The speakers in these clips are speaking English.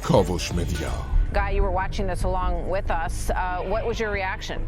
کاوش مدیا. Guy, you were watching this along with us. What was your reaction?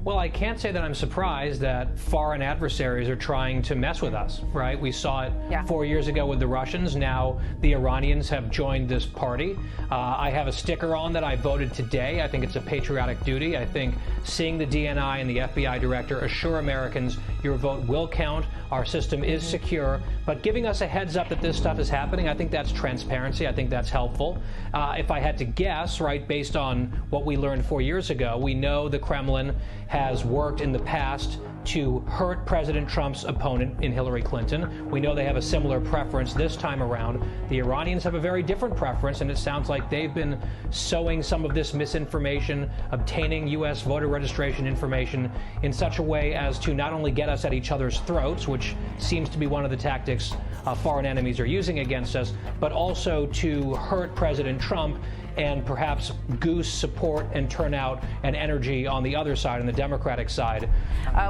Well, I can't say that I'm surprised that foreign adversaries are trying to mess with us, right? We saw it 4 years ago with the Russians. Now the Iranians have joined this party. I have a sticker on that I voted today. I think it's a patriotic duty. I think seeing the DNI and the FBI director assure Americans your vote will count, our system is secure, but giving us a heads up that this stuff is happening, I think that's transparency. I think that's helpful. If I had to guess, right, based on what we learned 4 years ago, we know the Kremlin has worked in the past to hurt President Trump's opponent in Hillary Clinton. We know they have a similar preference this time around. The Iranians have a very different preference, and it sounds like they've been sowing some of this misinformation, obtaining U.S. voter registration information in such a way as to not only get us at each other's throats, which seems to be one of the tactics foreign enemies are using against us, but also to hurt President Trump and perhaps goose support and turnout and energy on the other side, on the Democratic side.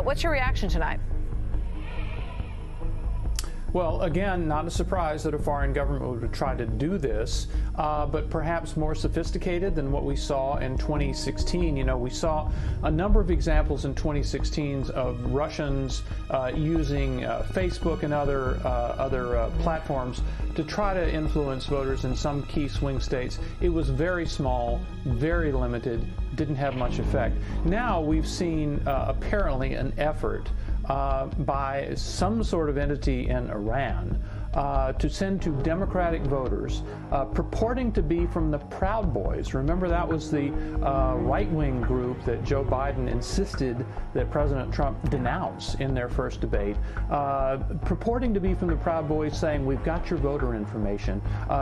What's your reaction tonight? Well, again, not a surprise that a foreign government would try to do this, but perhaps more sophisticated than what we saw in 2016. You know, we saw a number of examples in 2016 of Russians using Facebook and other platforms to try to influence voters in some key swing states. It was very small, very limited, didn't have much effect. Now we've seen apparently an effort by some sort of entity in Iran to send to Democratic voters purporting to be from the Proud Boys. Remember, that was the right-wing group that Joe Biden insisted that President Trump denounce in their first debate, purporting to be from the Proud Boys, saying, we've got your voter information,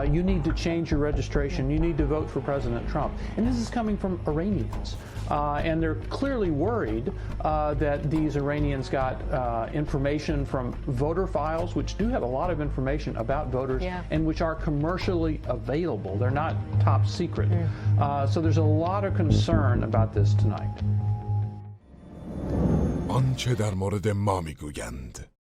you need to change your registration, you need to vote for President Trump. And this is coming from Iranians. And they're clearly worried that these Iranians got information from voter files, which do have a lot of information about voters and which are commercially available. They're not top secret. So there's a lot of concern about this tonight. آنچه در مورد ما میگویند.